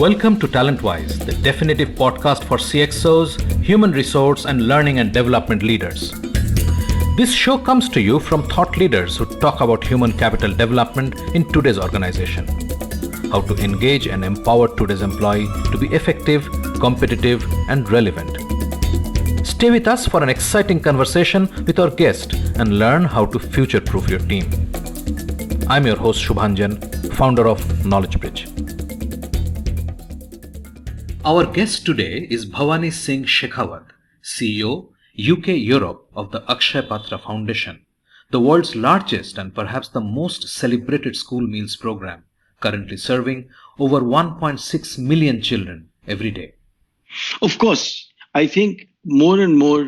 Welcome to Talentwise, the definitive podcast for CXOs, human resource and learning and development leaders. This show comes to you from thought leaders who talk about human capital development in today's organization. How to engage and empower today's employee to be effective, competitive, and relevant. Stay with us for an exciting conversation with our guest and learn how to future-proof your team. I'm your host Shubhanjan, founder of Knowledge Bridge. Our guest today is Bhavani Singh Shekhawat, CEO, UK Europe of the Akshay Patra Foundation, the world's largest and perhaps the most celebrated school meals program, currently serving over 1.6 million children every day. Of course, I think more and more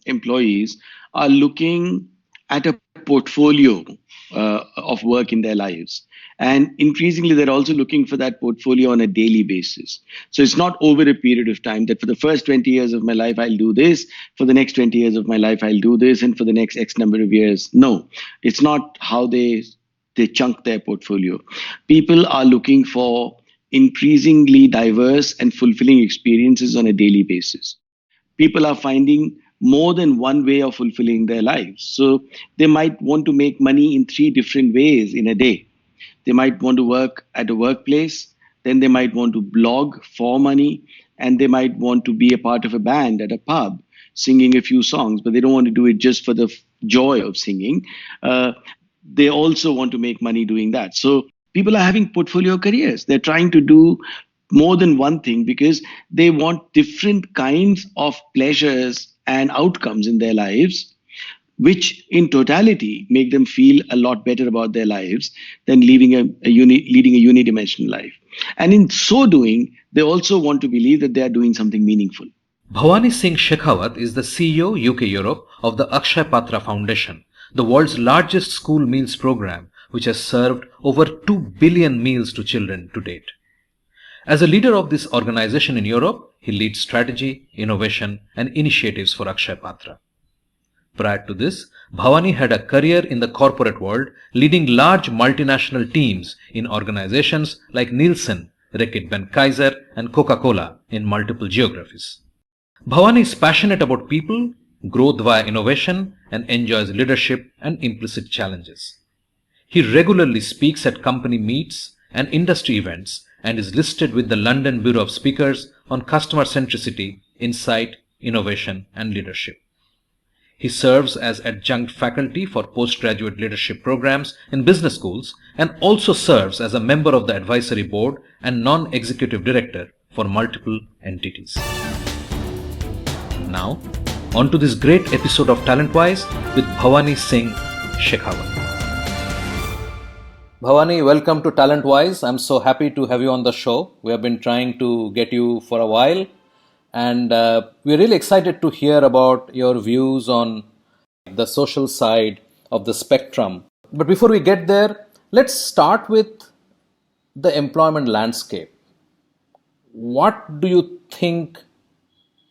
employees are looking at a portfolio of work in their lives. And increasingly, they're also looking for that portfolio on a daily basis. So it's not over a period of time that for the first 20 years of my life, I'll do this. For the next 20 years of my life, I'll do this. And for the next X number of years. No, it's not how they chunk their portfolio. People are looking for increasingly diverse and fulfilling experiences on a daily basis. People are finding more than one way of fulfilling their lives. So they might want to make money in 3 different ways in a day. They might want to work at a workplace, then they might want to blog for money, and they might want to be a part of a band at a pub, singing a few songs, but they don't want to do it just for the joy of singing. They also want to make money doing that. So people are having portfolio careers. They're trying to do more than one thing because they want different kinds of pleasures and outcomes in their lives, which in totality make them feel a lot better about their lives than leading a unidimensional life. And in so doing, they also want to believe that they are doing something meaningful. Bhavani Singh Shekhawat is the CEO, UK Europe of the Akshay Patra Foundation, the world's largest school meals program, which has served over 2 billion meals to children to date. As a leader of this organization in Europe, he leads strategy, innovation, and initiatives for Akshay Patra. Prior to this, Bhavani had a career in the corporate world, leading large multinational teams in organizations like Nielsen, Reckitt Benckiser, and Coca-Cola in multiple geographies. Bhavani is passionate about people, growth via innovation, and enjoys leadership and implicit challenges. He regularly speaks at company meets and industry events and is listed with the London Bureau of Speakers on customer centricity, insight, innovation, and leadership. He serves as adjunct faculty for postgraduate leadership programs in business schools and also serves as a member of the advisory board and non-executive director for multiple entities. Now, on to this great episode of Talentwise with Bhavani Singh Shekhawat. Bhavani, welcome to Talentwise. I'm so happy to have you on the show. We have been trying to get you for a while. And we're really excited to hear about your views on the social side of the spectrum. But before we get there, let's start with the employment landscape. What do you think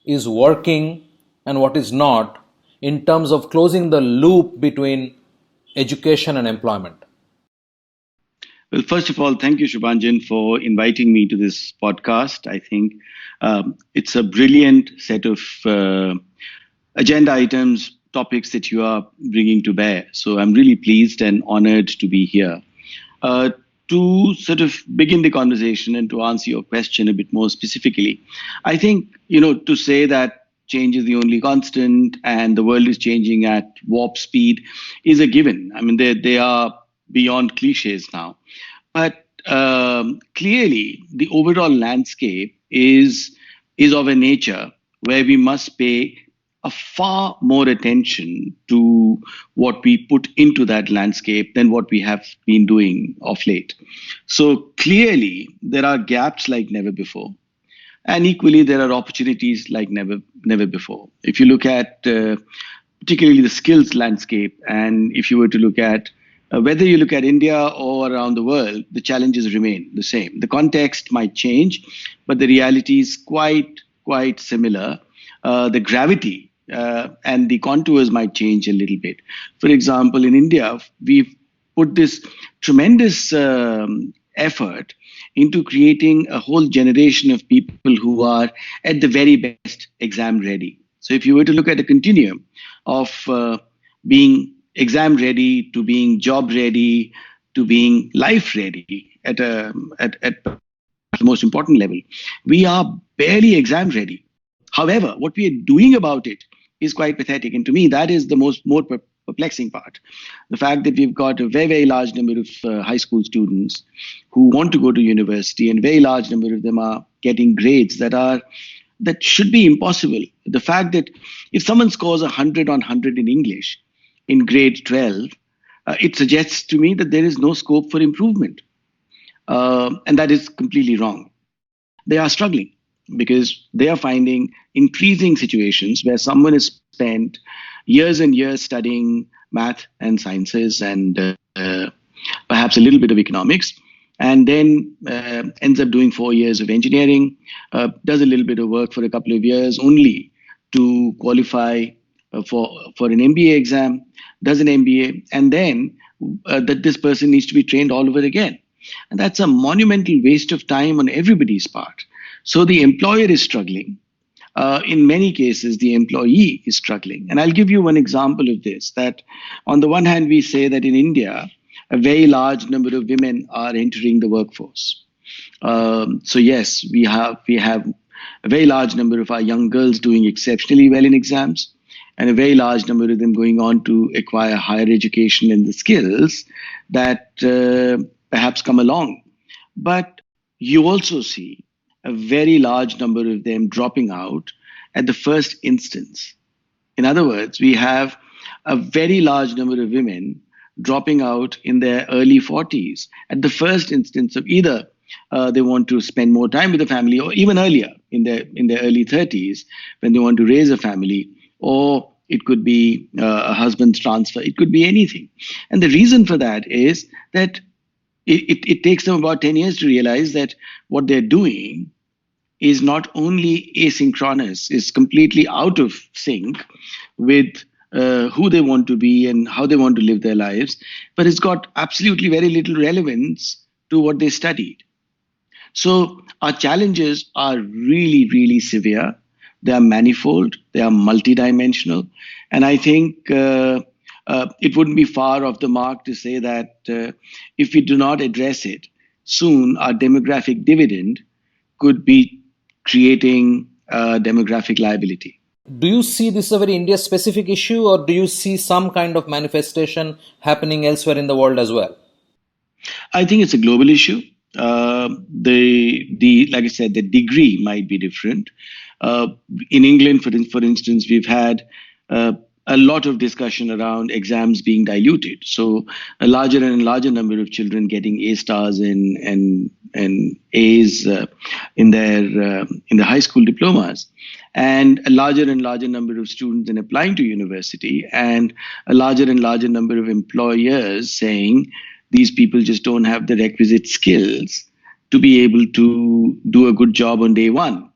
is working and what is not in terms of closing the loop between education and employment? Well, first of all, thank you, Shubhanjan, for inviting me to this podcast. I think it's a brilliant set of agenda items, topics that you are bringing to bear. So I'm really pleased and honored to be here. To sort of begin the conversation and to answer your question a bit more specifically, I think, to say that change is the only constant and the world is changing at warp speed is a given. I mean, they are beyond cliches now. But clearly, the overall landscape is of a nature where we must pay a far more attention to what we put into that landscape than what we have been doing of late. So clearly, there are gaps like never before. And equally, there are opportunities like never before. If you look at particularly the skills landscape, and if you were to look at whether you look at India or around the world, the challenges remain the same. The context might change, but the reality is quite similar. The gravity and the contours might change a little bit. For example, in India, we've put this tremendous effort into creating a whole generation of people who are at the very best exam ready. So if you were to look at a continuum of being exam ready to being job ready to being life ready at the most important level, we are barely exam ready. However, what we are doing about it is quite pathetic. And to me, that is the more perplexing part. The fact that we've got a very, very large number of high school students who want to go to university, and a very large number of them are getting grades that should be impossible. The fact that if someone scores 100 on 100 in English in grade 12, it suggests to me that there is no scope for improvement. And that is completely wrong. They are struggling because they are finding increasing situations where someone has spent years and years studying math and sciences and perhaps a little bit of economics, and then ends up doing 4 years of engineering, does a little bit of work for a couple of years only to qualify for an MBA exam, does an MBA, and then that this person needs to be trained all over again. And that's a monumental waste of time on everybody's part. So the employer is struggling. In many cases, the employee is struggling. And I'll give you one example of this, that on the one hand, we say that in India, a very large number of women are entering the workforce. So yes, we have a very large number of our young girls doing exceptionally well in exams, and a very large number of them going on to acquire higher education and the skills that perhaps come along. But you also see a very large number of them dropping out at the first instance. In other words, we have a very large number of women dropping out in their early 40s at the first instance of either they want to spend more time with the family, or even earlier in their early 30s when they want to raise a family, or it could be a husband's transfer. It could be anything. And the reason for that is that it takes them about 10 years to realize that what they're doing is not only asynchronous, is completely out of sync with who they want to be and how they want to live their lives, but it's got absolutely very little relevance to what they studied. So our challenges are really, really severe. They are manifold, they are multidimensional. And I think it wouldn't be far off the mark to say that if we do not address it, soon our demographic dividend could be creating demographic liability. Do you see this as a very India specific issue, or do you see some kind of manifestation happening elsewhere in the world as well? I think it's a global issue. Like I said, the degree might be different. In England, for instance, we've had a lot of discussion around exams being diluted. So a larger and larger number of children getting A stars and A's in their high school diplomas, and a larger and larger number of students in applying to university, and a larger and larger number of employers saying these people just don't have the requisite skills to be able to do a good job on day one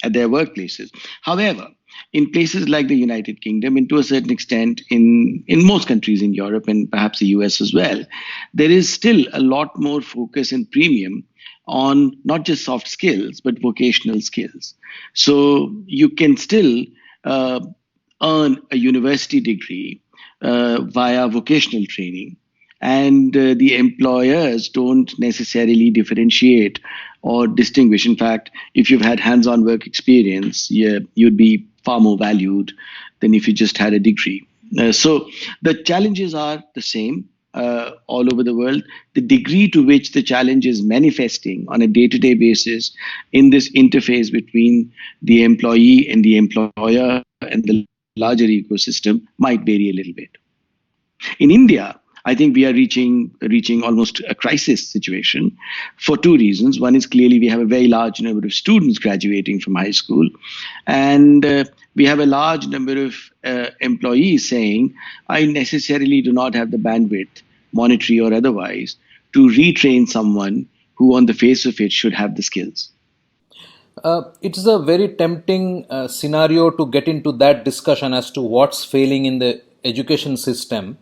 at their workplaces. However, in places like the United Kingdom, and to a certain extent in most countries in Europe and perhaps the US as well, there is still a lot more focus and premium on not just soft skills, but vocational skills. So you can still earn a university degree via vocational training. And the employers don't necessarily differentiate or distinguish. In fact, if you've had hands-on work experience, you'd be far more valued than if you just had a degree. So the challenges are the same all over the world. The degree to which the challenge is manifesting on a day-to-day basis in this interface between the employee and the employer and the larger ecosystem might vary a little bit. In India, I think we are reaching almost a crisis situation for two reasons. One is clearly we have a very large number of students graduating from high school, and we have a large number of employees saying, I necessarily do not have the bandwidth, monetary or otherwise, to retrain someone who on the face of it should have the skills. It's a very tempting scenario to get into that discussion as to what's failing in the education system.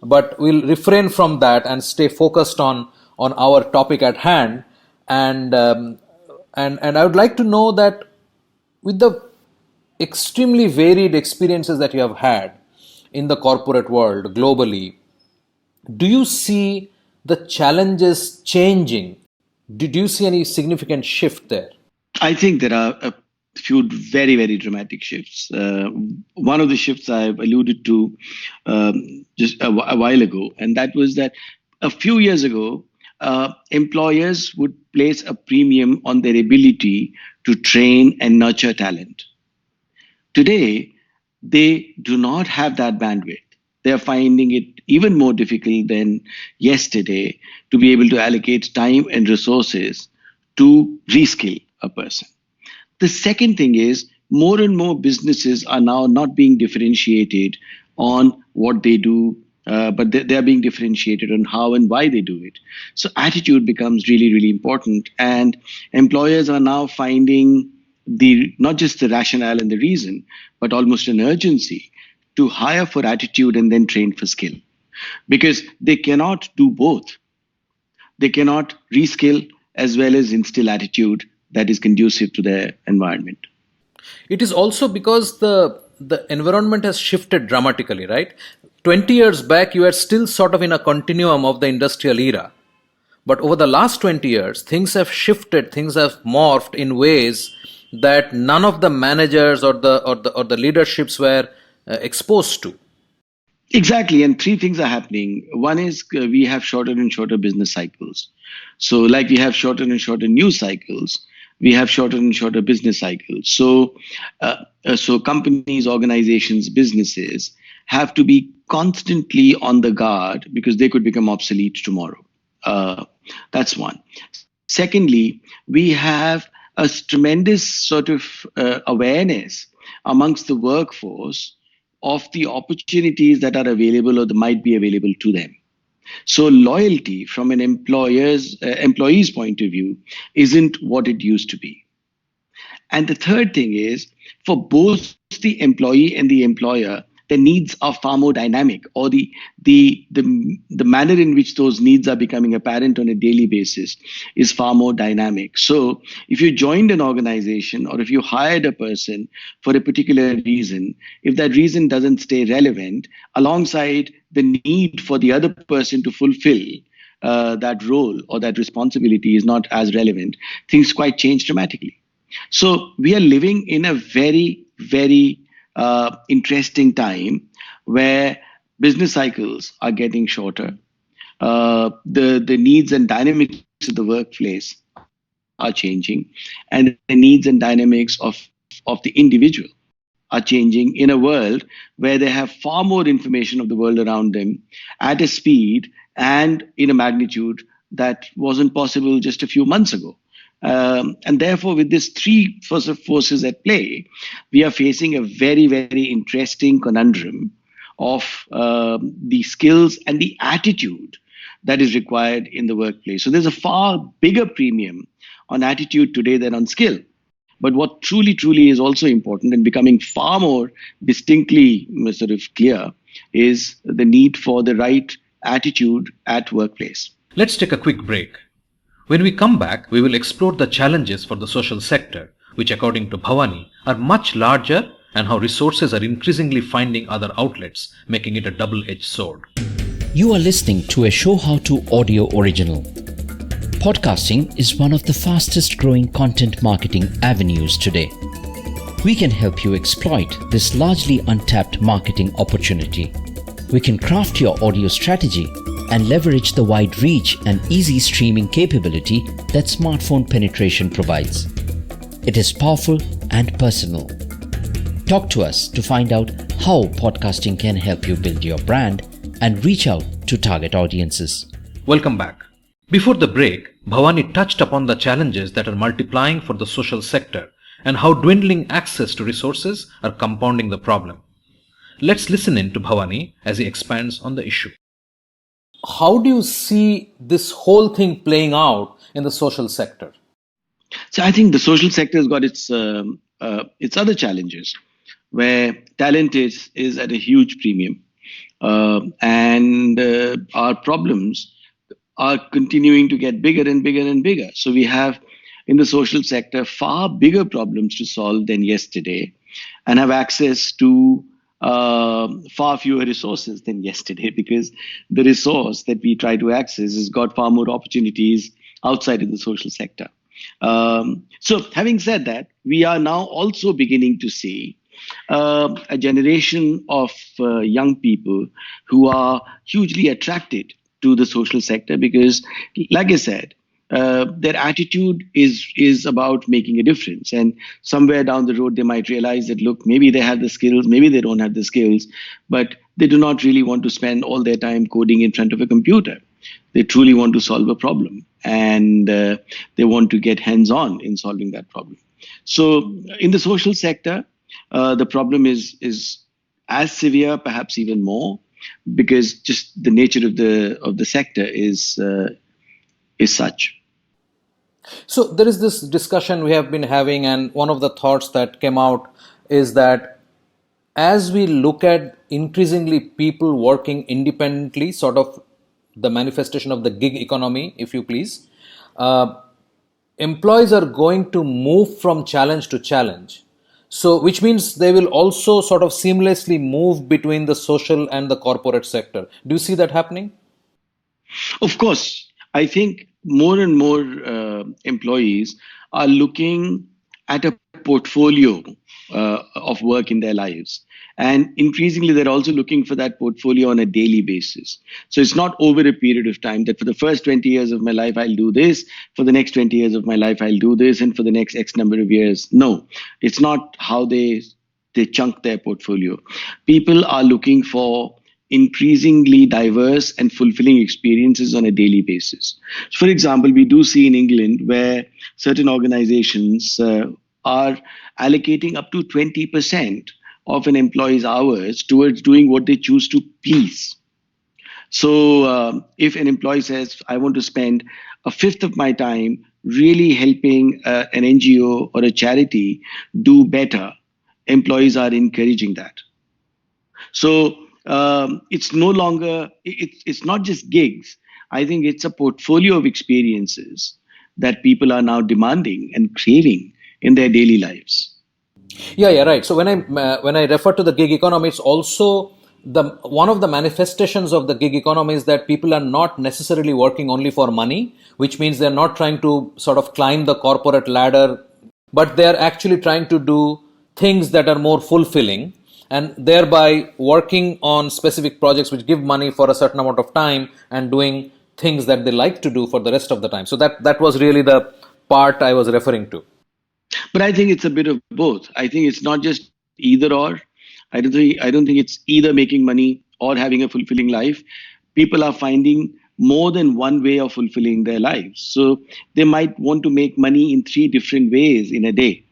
But we'll refrain from that and stay focused on on our topic at hand, and I would like to know that with the extremely varied experiences that you have had in the corporate world globally, do you see the challenges changing? Did you see any significant shift there? I think there are a few very, very dramatic shifts. One of the shifts I've alluded to just a while ago, and that was that a few years ago, employers would place a premium on their ability to train and nurture talent. Today, they do not have that bandwidth. They are finding it even more difficult than yesterday to be able to allocate time and resources to reskill a person. The second thing is more and more businesses are now not being differentiated on what they do, but they are being differentiated on how and why they do it. So attitude becomes really, really important. And employers are now finding the not just the rationale and the reason, but almost an urgency to hire for attitude and then train for skill. Because they cannot do both. They cannot reskill as well as instill attitude that is conducive to their environment. It is also because the environment has shifted dramatically, right? 20 years back, you were still sort of in a continuum of the industrial era. But over the last 20 years, things have shifted, things have morphed in ways that none of the managers or the leaderships were exposed to. Exactly. And three things are happening. One is we have shorter and shorter business cycles. So, like we have shorter and shorter news cycles, we have shorter and shorter business cycles. So companies, organizations, businesses have to be constantly on the guard because they could become obsolete tomorrow. That's one. Secondly, we have a tremendous sort of awareness amongst the workforce of the opportunities that are available or that might be available to them. So loyalty from an employee's point of view isn't what it used to be. And the third thing is for both the employee and the employer, their needs are far more dynamic, or the manner in which those needs are becoming apparent on a daily basis is far more dynamic. So if you joined an organization or if you hired a person for a particular reason, if that reason doesn't stay relevant alongside the need for the other person to fulfill that role or that responsibility is not as relevant, things quite change dramatically. So we are living in a very, very interesting time where business cycles are getting shorter. The needs and dynamics of the workplace are changing, and the needs and dynamics of the individual are changing in a world where they have far more information of the world around them at a speed and in a magnitude that wasn't possible just a few months ago. And therefore, with these three forces at play, we are facing a very, very interesting conundrum of the skills and the attitude that is required in the workplace. So there's a far bigger premium on attitude today than on skill. But what truly, truly is also important and becoming far more distinctly sort of clear is the need for the right attitude at workplace. Let's take a quick break. When we come back, we will explore the challenges for the social sector, which according to Bhavani are much larger, and how resources are increasingly finding other outlets, making it a double-edged sword. You are listening to a Show How To audio original. Podcasting is one of the fastest growing content marketing avenues today. We can help you exploit this largely untapped marketing opportunity. We can craft your audio strategy and leverage the wide reach and easy streaming capability that smartphone penetration provides. It is powerful and personal. Talk to us to find out how podcasting can help you build your brand and reach out to target audiences. Welcome back. Before the break, Bhavani touched upon the challenges that are multiplying for the social sector and how dwindling access to resources are compounding the problem. Let's listen in to Bhavani as he expands on the issue. How do you see this whole thing playing out in the social sector? So I think the social sector has got its other challenges, where talent is at a huge premium, and our problems are continuing to get bigger and bigger and bigger. So we have in the social sector far bigger problems to solve than yesterday, and have access to far fewer resources than yesterday, because the resource that we try to access has got far more opportunities outside of the social sector. So having said that, we are now also beginning to see a generation of young people who are hugely attracted to the social sector because, like I said, their attitude is about making a difference. And somewhere down the road, they might realize that, look, maybe they have the skills, maybe they don't have the skills, but they do not really want to spend all their time coding in front of a computer. They truly want to solve a problem, and they want to get hands-on in solving that problem. So in the social sector, the problem is as severe, perhaps even more, because just the nature of the sector is such. So there is this discussion we have been having, and one of the thoughts that came out is that as we look at increasingly people working independently, sort of the manifestation of the gig economy, if you please, employees are going to move from challenge to challenge. So, which means they will also sort of seamlessly move between the social and the corporate sector. Do you see that happening? Of course, I think more and more employees are looking at a portfolio of work in their lives. And increasingly, they're also looking for that portfolio on a daily basis. So it's not over a period of time that for the first 20 years of my life, I'll do this. For the next 20 years of my life, I'll do this. And for the next X number of years. No, it's not how they chunk their portfolio. People are looking for increasingly diverse and fulfilling experiences on a daily basis. For example, we do see in England where certain organizations are allocating up to 20% of an employee's hours towards doing what they choose to please. So if an employee says, I want to spend a fifth of my time really helping an NGO or a charity do better, employees are encouraging that. So it's no longer, it's not just gigs. I think it's a portfolio of experiences that people are now demanding and craving in their daily lives. Yeah, right. So when I refer to the gig economy, it's also one of the manifestations of the gig economy is that people are not necessarily working only for money, which means they're not trying to sort of climb the corporate ladder, but they're actually trying to do things that are more fulfilling, and thereby working on specific projects which give money for a certain amount of time and doing things that they like to do for the rest of the time. So that was really the part I was referring to. But I think it's a bit of both. I think it's not just either or. I don't think it's either making money or having a fulfilling life. People are finding more than one way of fulfilling their lives. So they might want to make money in 3 different ways in a day.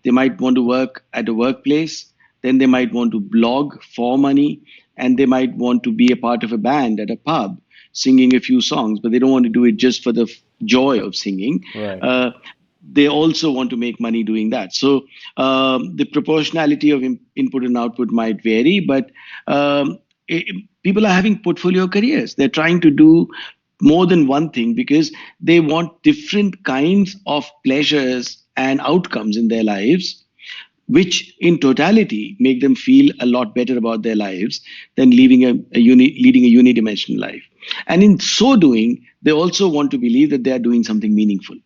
They might want to work at a workplace, then they might want to blog for money, and they might want to be a part of a band at a pub singing a few songs, but they don't want to do it just for the joy of singing. Right. They also want to make money doing that. So the proportionality of input and output might vary, but people are having portfolio careers. They're trying to do more than one thing because they want different kinds of pleasures and outcomes in their lives, which in totality make them feel a lot better about their lives than leading a unidimensional life. And in so doing, they also want to believe that they are doing something meaningful.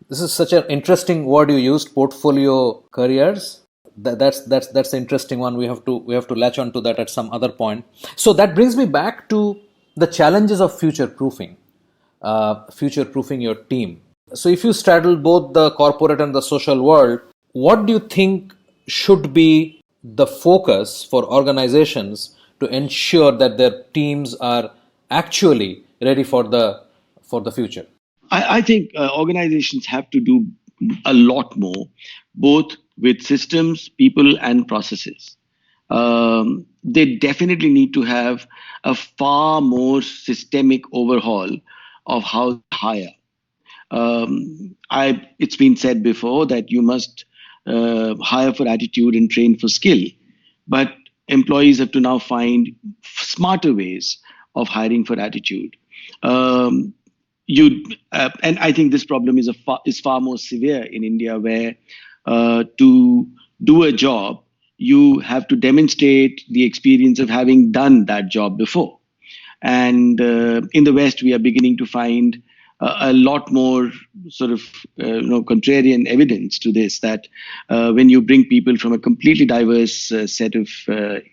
This is such an interesting word you used, portfolio careers. That's an interesting one. We have to latch on to that at some other point. So that brings me back to the challenges of future proofing your team. So if you straddle both the corporate and the social world, what do you think should be the focus for organizations to ensure that their teams are actually ready for the future? I think organizations have to do a lot more, both with systems, people, and processes. They definitely need to have a far more systemic overhaul of how to hire. It's been said before that you must hire for attitude and train for skill, but employees have to now find smarter ways of hiring for attitude. and I think this problem is far more severe in India, where to do a job, you have to demonstrate the experience of having done that job before. And in the West, we are beginning to find a lot more sort of contrarian evidence to this, that when you bring people from a completely diverse set of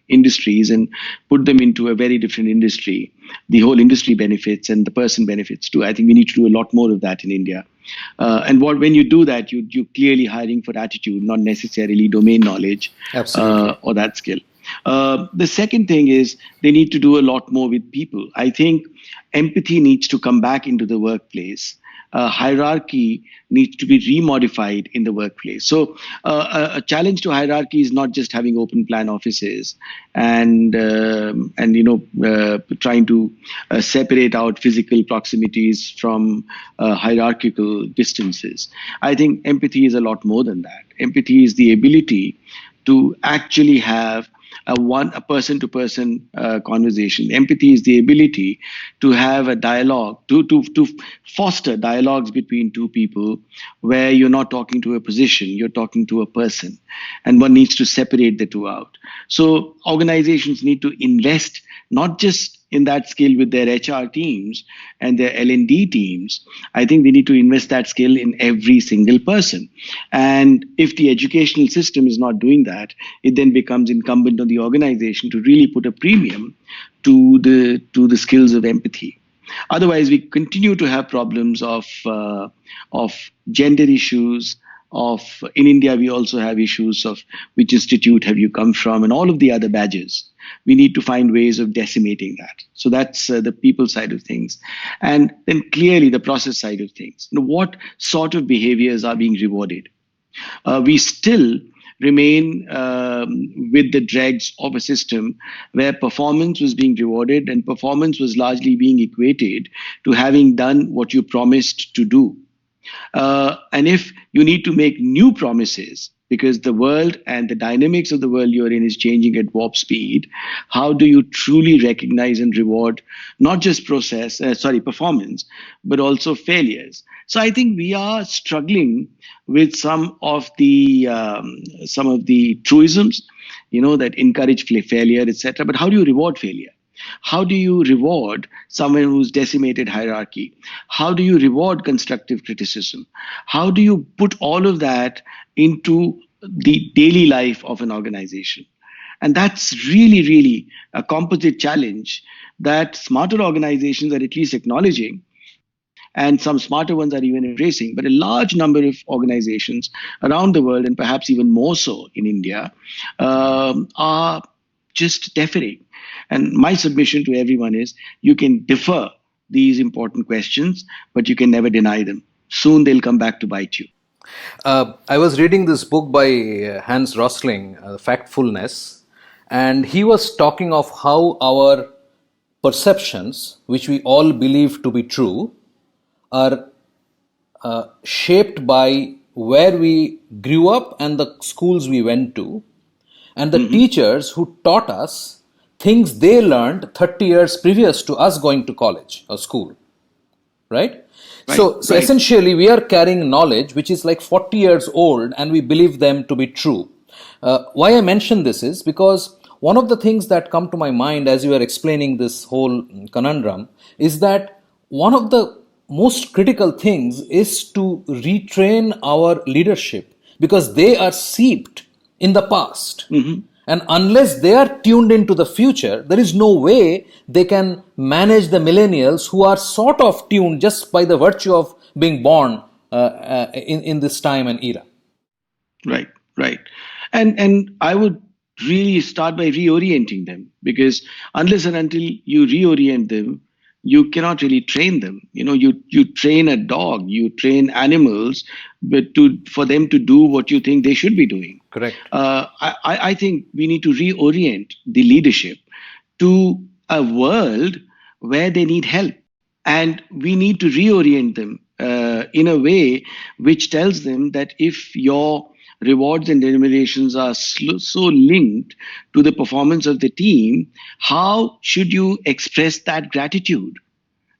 industries and put them into a very different industry, the whole industry benefits and the person benefits too. I think we need to do a lot more of that in India. When you do that, you're clearly hiring for attitude, not necessarily domain knowledge. Absolutely. Or that skill. The second thing is they need to do a lot more with people. I think empathy needs to come back into the workplace. Hierarchy needs to be remodified in the workplace. So a challenge to hierarchy is not just having open plan offices and trying to separate out physical proximities from hierarchical distances. I think empathy is a lot more than that. Empathy is the ability to actually have a person-to-person conversation. Empathy is the ability to have a dialogue, to foster dialogues between two people where you're not talking to a position, you're talking to a person, and one needs to separate the two out. So organizations need to invest not just in that skill with their HR teams and their L&D teams. I think they need to invest that skill in every single person. And if the educational system is not doing that, it then becomes incumbent on the organization to really put a premium to the skills of empathy. Otherwise, we continue to have problems of gender issues. In India, we also have issues of which institute have you come from and all of the other badges. We need to find ways of decimating that. So that's the people side of things. And then clearly the process side of things. What sort of behaviors are being rewarded? We still remain with the dregs of a system where performance was being rewarded and performance was largely being equated to having done what you promised to do. And if you need to make new promises, because the world and the dynamics of the world you're in is changing at warp speed, how do you truly recognize and reward not just performance, but also failures? So I think we are struggling with some of the truisms, that encourage failure, etc. But how do you reward failure? How do you reward someone who's decimated hierarchy? How do you reward constructive criticism? How do you put all of that into the daily life of an organization? And that's really, really a composite challenge that smarter organizations are at least acknowledging, and some smarter ones are even embracing. But a large number of organizations around the world, and perhaps even more so in India, are just deferring. And my submission to everyone is you can defer these important questions, but you can never deny them. Soon they'll come back to bite you. I was reading this book by Hans Rosling, Factfulness, and he was talking of how our perceptions, which we all believe to be true, are shaped by where we grew up and the schools we went to, and the teachers who taught us things they learned 30 years previous to us going to college or school, right? So essentially we are carrying knowledge which is like 40 years old and we believe them to be true. Why I mention this is because one of the things that come to my mind as you are explaining this whole conundrum is that one of the most critical things is to retrain our leadership because they are seeped in the past. And unless they are tuned into the future, there is no way they can manage the millennials who are sort of tuned just by the virtue of being born in this time and era. Right. And I would really start by reorienting them, because unless and until you reorient them, you cannot really train them. You train a dog, you train animals, but for them to do what you think they should be doing. Correct. I think we need to reorient the leadership to a world where they need help. And we need to reorient them in a way which tells them that if your rewards and remunerations are so linked to the performance of the team, how should you express that gratitude?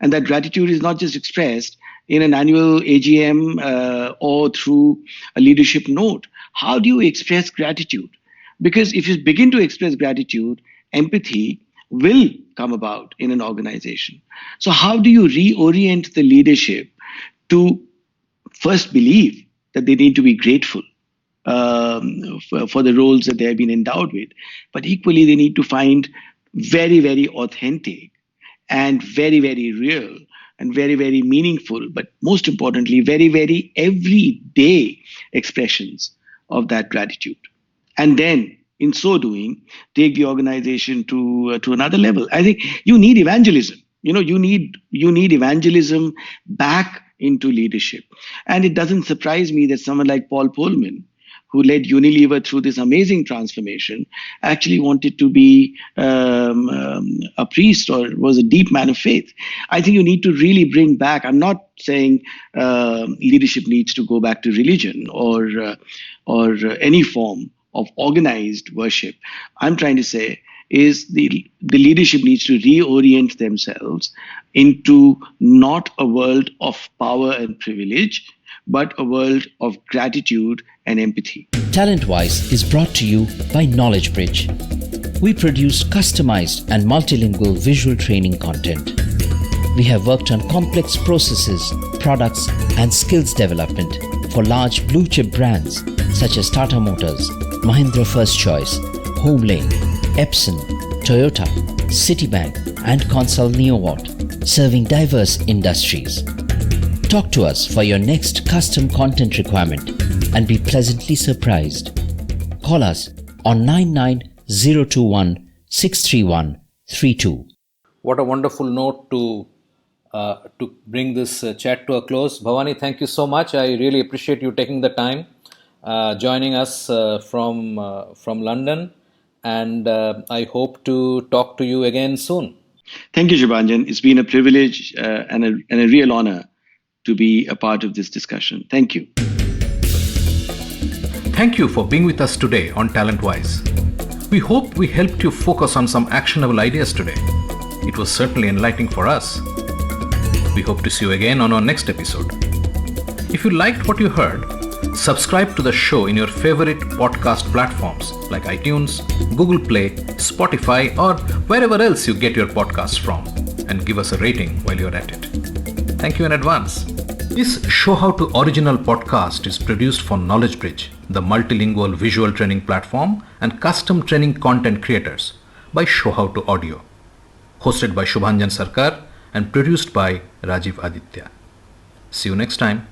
And that gratitude is not just expressed in an annual AGM or through a leadership note. How do you express gratitude? Because if you begin to express gratitude, empathy will come about in an organization. So, how do you reorient the leadership to first believe that they need to be grateful for the roles that they have been endowed with, but equally they need to find very, very authentic and very, very real and very, very meaningful, but most importantly, very, very everyday expressions of that gratitude. And then, in so doing, take the organization to another level. I think you need evangelism. You need evangelism back into leadership. And it doesn't surprise me that someone like Paul Polman, who led Unilever through this amazing transformation, actually wanted to be a priest or was a deep man of faith. I think you need to really bring back, I'm not saying leadership needs to go back to religion or any form of organized worship. I'm trying to say is the leadership needs to reorient themselves into not a world of power and privilege, but a world of gratitude and empathy. Talentwise is brought to you by Knowledge Bridge. We produce customized and multilingual visual training content. We have worked on complex processes, products, and skills development for large blue chip brands such as Tata Motors, Mahindra First Choice, Homelane, Epson, Toyota, Citibank, and Consol Neowatt, serving diverse industries. Talk to us for your next custom content requirement and be pleasantly surprised. Call us on 99021 631 32. What a wonderful note to bring this chat to a close. Bhavani, thank you so much. I really appreciate you taking the time, joining us from London, and I hope to talk to you again soon. Thank you, Shubhanjan. It's been a privilege and a real honor to be a part of this discussion. Thank you. Thank you for being with us today on Talentwise. We hope we helped you focus on some actionable ideas today. It was certainly enlightening for us. We hope to see you again on our next episode. If you liked what you heard, subscribe to the show in your favorite podcast platforms like iTunes, Google Play, Spotify, or wherever else you get your podcasts from, and give us a rating while you're at it. Thank you in advance. This Show How to Original podcast is produced for Knowledge Bridge, the multilingual visual training platform and custom training content creators, by Show How to Audio. Hosted by Shubhanjan Sarkar and produced by Rajiv Aditya. See you next time.